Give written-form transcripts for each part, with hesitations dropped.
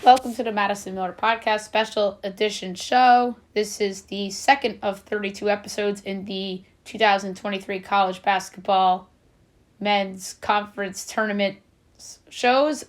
Welcome to the Madison Miller Podcast Special Edition show. This is the second of 32 episodes in the 2023 College Basketball Men's Conference Tournament shows.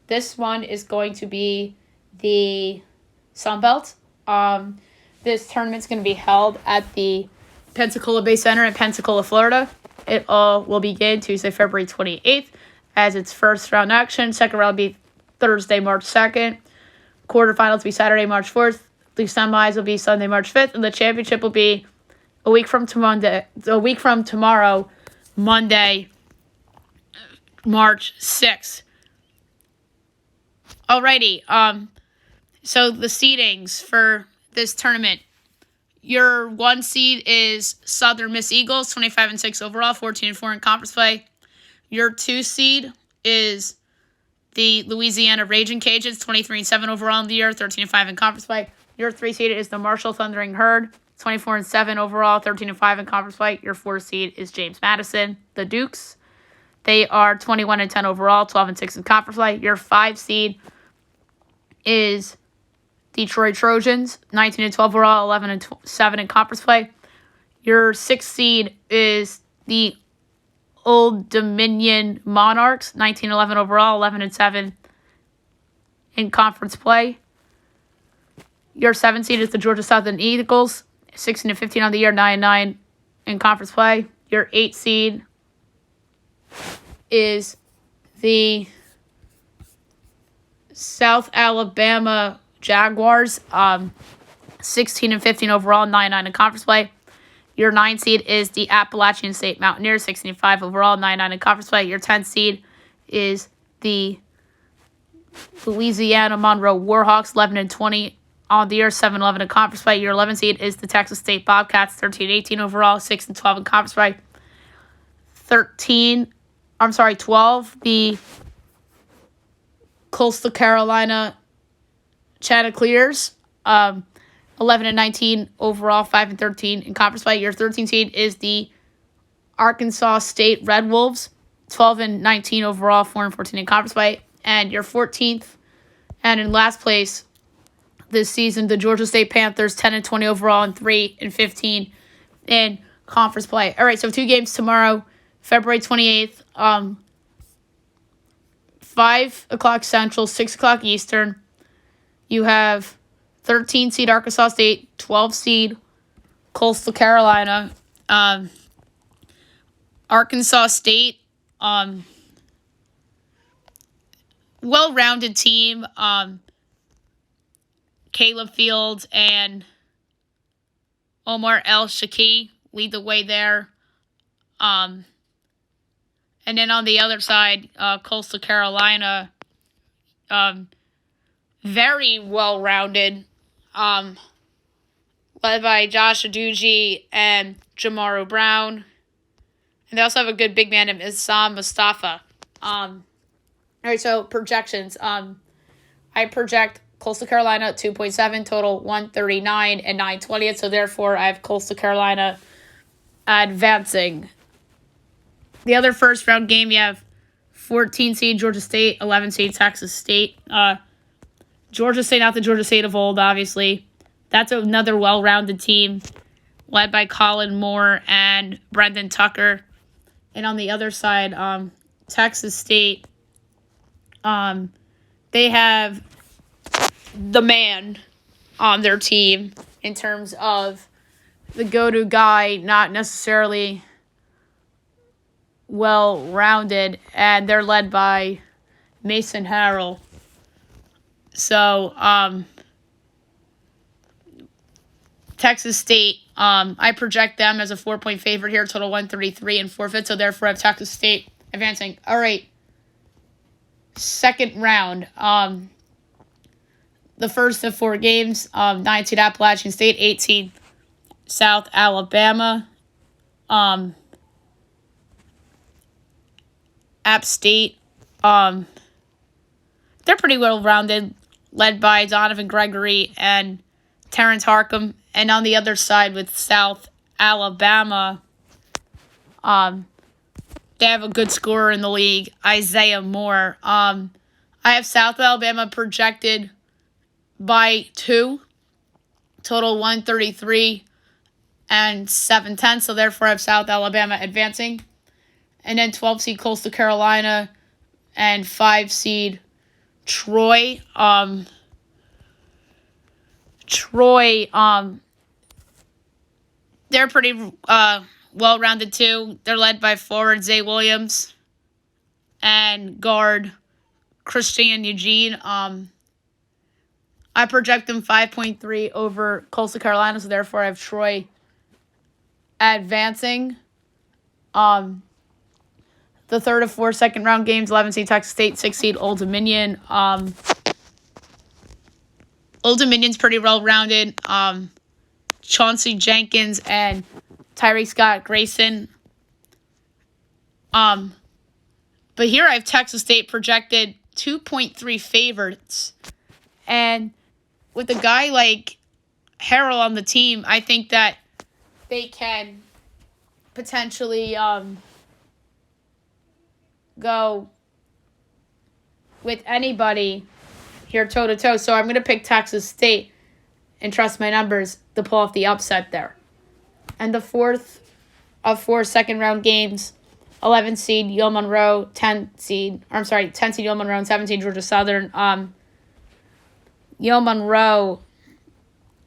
This one is going to be the Sun Belt. This tournament's going to be held at the Pensacola Bay Center in Pensacola, Florida. It will begin Tuesday, February 28th as its first round action. Second round will be Thursday, March 2nd. Quarterfinals will be Saturday, March 4th. The semis will be Sunday, March 5th. And the championship will be a week from tomorrow, Monday, March 6th. Alrighty. So the seedings for this tournament. Your 1 seed is Southern Miss Eagles, 25-6 overall, 14-4 in conference play. Your 2 seed is the Louisiana Raging Cajuns, 23-7 overall in the year, 13-5 in conference play. Your 3 seed is the Marshall Thundering Herd, 24-7 overall, 13-5 in conference play. Your 4 seed is James Madison, the Dukes. They are 21-10 overall, 12-6 in conference play. Your 5 seed is Detroit Trojans, 19-12 overall, 11-7 in conference play. Your 6 seed is the Old Dominion Monarchs, 19-11 overall, 11-7 in conference play. Your 7 seed is the Georgia Southern Eagles, 16-15 on the year, 9-9 in conference play. Your 8 seed is the South Alabama Jaguars, 16-15 overall, 9-9 in conference play. Your 9 seed is the Appalachian State Mountaineers, 16-5 overall, 9-9 in conference play. Your 10 seed is the Louisiana Monroe Warhawks, 11-20 on the year, 7-11 in conference play. Your 11 seed is the Texas State Bobcats, 13-18 overall, 6-12 in conference play. 12, the Coastal Carolina Chanticleers, 11-19 overall, 5-13 in conference play. Your 13 seed is the Arkansas State Red Wolves, 12-19 overall, 4-14 in conference play. And your 14th, and in last place this season, the Georgia State Panthers, 10-20 overall and 3-15 in conference play. All right, so 2 games tomorrow, February 28th, 5 o'clock Central, 6 o'clock Eastern. You have 13 seed Arkansas State, 12 seed Coastal Carolina. Arkansas State, well-rounded team. Caleb Fields and Omar El-Shaki lead the way there. And then on the other side, Coastal Carolina, very well-rounded, led by Josh Aduji and Jamaro Brown. And they also have a good big man named Issam Mustafa. All right, so projections. I project Coastal Carolina 2.7, total 139 and 9/20. So therefore, I have Coastal Carolina advancing. The other first round game, you have 14 seed Georgia State, 11 seed Texas State. Georgia State, not the Georgia State of old, obviously. That's another well-rounded team led by Colin Moore and Brendan Tucker. And on the other side, Texas State, they have the man on their team in terms of the go-to guy, not necessarily well-rounded, and they're led by Mason Harrell. So, Texas State, I project them as a 4-point favorite here, total 133 and forfeit, so therefore I have Texas State advancing. All right, second round, the first of 4 games, 9 seed Appalachian State, 8 seed South Alabama, App State, they're pretty well-rounded, led by Donovan Gregory and Terrence Harcum. And on the other side with South Alabama, they have a good scorer in the league, Isaiah Moore. I have South Alabama projected by 2, total 133 and 710. So therefore, I have South Alabama advancing. And then 12 seed Coastal Carolina and 5 seed Troy. They're pretty well-rounded too. They're led by forward Zay Williams and guard Christian Eugene. I project them 5.3 over Coastal Carolina, so therefore I have Troy advancing. The third of 4 second-round games, 11 seed Texas State, 6 seed Old Dominion. Old Dominion's pretty well-rounded. Chauncey Jenkins and Tyree Scott Grayson. But here I have Texas State projected 2.3 favorites. And with a guy like Harrell on the team, I think that they can potentially go with anybody here toe-to-toe. So I'm going to pick Texas State and trust my numbers to pull off the upset there. And the fourth of 4 second-round games, 11 seed Yale Monroe, 10 seed Yale Monroe, and 17 Georgia Southern. Yale Monroe,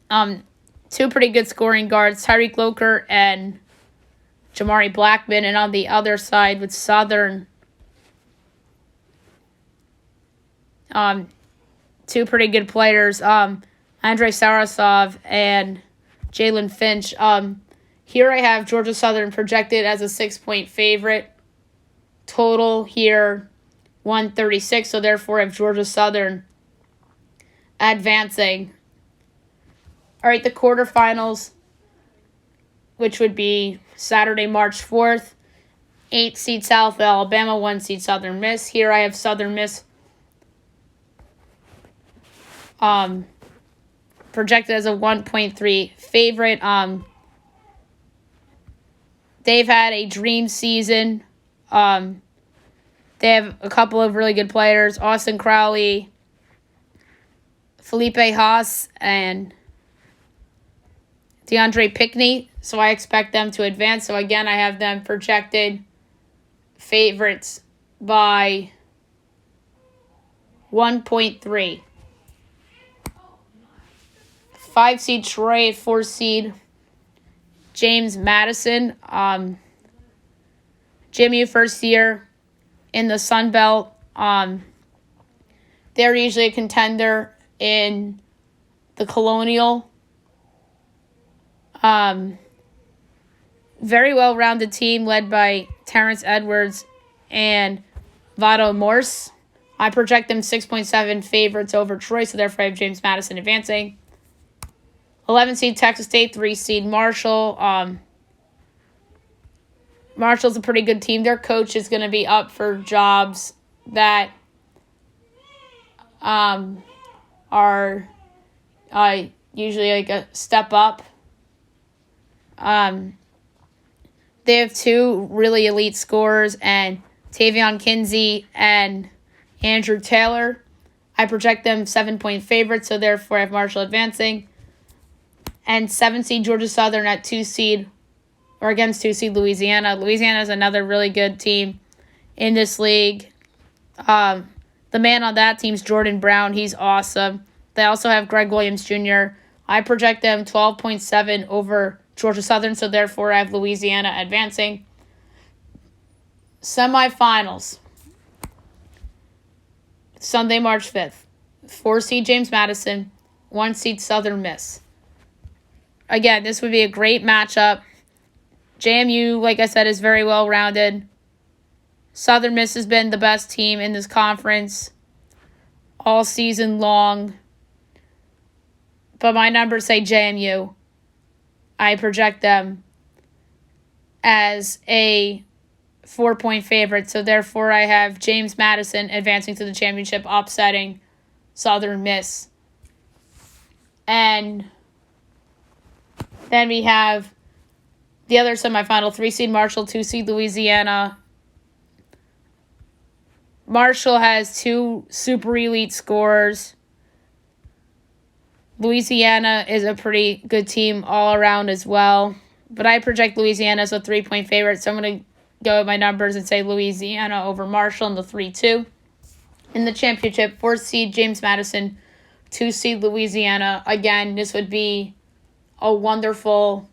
2 pretty good scoring guards, Tyreek Loker and Jamari Blackman. And on the other side with Southern, 2 pretty good players, Andrei Sarasov and Jalen Finch. Here I have Georgia Southern projected as a 6-point favorite. Total here, 136. So therefore, I have Georgia Southern advancing. All right, the quarterfinals, which would be Saturday, March 4th. 8 seed South Alabama, 1 seed Southern Miss. Here I have Southern Miss projected as a 1.3 favorite. They've had a dream season. They have a couple of really good players, Austin Crowley, Felipe Haas, and DeAndre Pickney. So I expect them to advance. So again, I have them projected favorites by 1.3. 5 seed Troy, 4 seed James Madison. JMU first year in the Sun Belt. They're usually a contender in the Colonial. Very well-rounded team led by Terrence Edwards and Vado Morse. I project them 6.7 favorites over Troy, so therefore I have James Madison advancing. 11 seed Texas State, 3 seed Marshall. Marshall's a pretty good team. Their coach is going to be up for jobs that are usually like a step up. They have 2 really elite scorers, and Tavion Kinsey and Andrew Taylor. I project them 7-point favorites, so therefore I have Marshall advancing. And 7 seed Georgia Southern at 2 seed, or against 2 seed Louisiana. Louisiana is another really good team in this league. The man on that team is Jordan Brown. He's awesome. They also have Greg Williams Jr. I project them 12.7 over Georgia Southern, so therefore I have Louisiana advancing. Semifinals. Sunday, March 5th. 4 seed James Madison, 1 seed Southern Miss. Again, this would be a great matchup. JMU, like I said, is very well-rounded. Southern Miss has been the best team in this conference all season long. But my numbers say JMU. I project them as a 4-point favorite. So therefore, I have James Madison advancing to the championship, upsetting Southern Miss. And then we have the other semifinal, 3 seed Marshall, 2 seed Louisiana. Marshall has 2 super elite scorers. Louisiana is a pretty good team all around as well. But I project Louisiana as a 3-point favorite, so I'm going to go with my numbers and say Louisiana over Marshall in the 3-2. In the championship, 4th seed James Madison, 2 seed Louisiana. Again, this would be a wonderful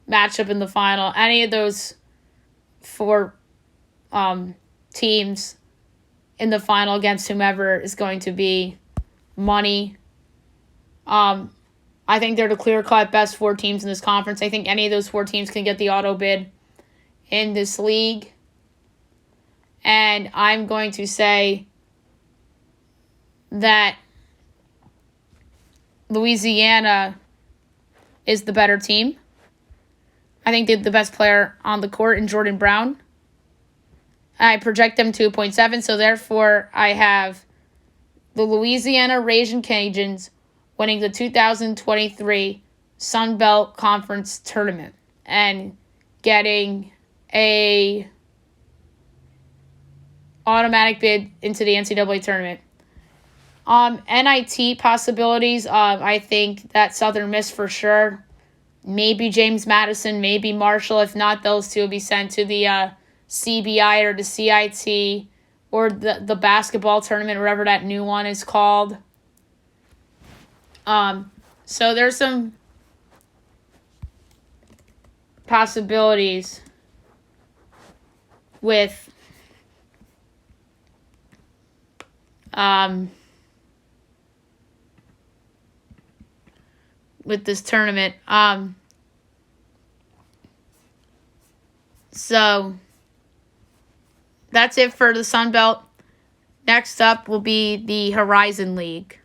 matchup in the final. Any of those 4 teams in the final against whomever is going to be money. I think they're the clear-cut best 4 teams in this conference. I think any of those 4 teams can get the auto bid in this league. And I'm going to say that Louisiana is the better team. I think they're the best player on the court in Jordan Brown. I project them 2.7, so therefore I have the Louisiana Ragin' Cajuns winning the 2023 Sun Belt Conference Tournament and getting a automatic bid into the NCAA tournament. NIT possibilities, I think that Southern Miss for sure. Maybe James Madison, maybe Marshall. If not, those 2 will be sent to the CBI or the CIT or the basketball tournament, whatever that new one is called. So there's some possibilities with this tournament. So that's it for the Sun Belt. Next up will be the Horizon League.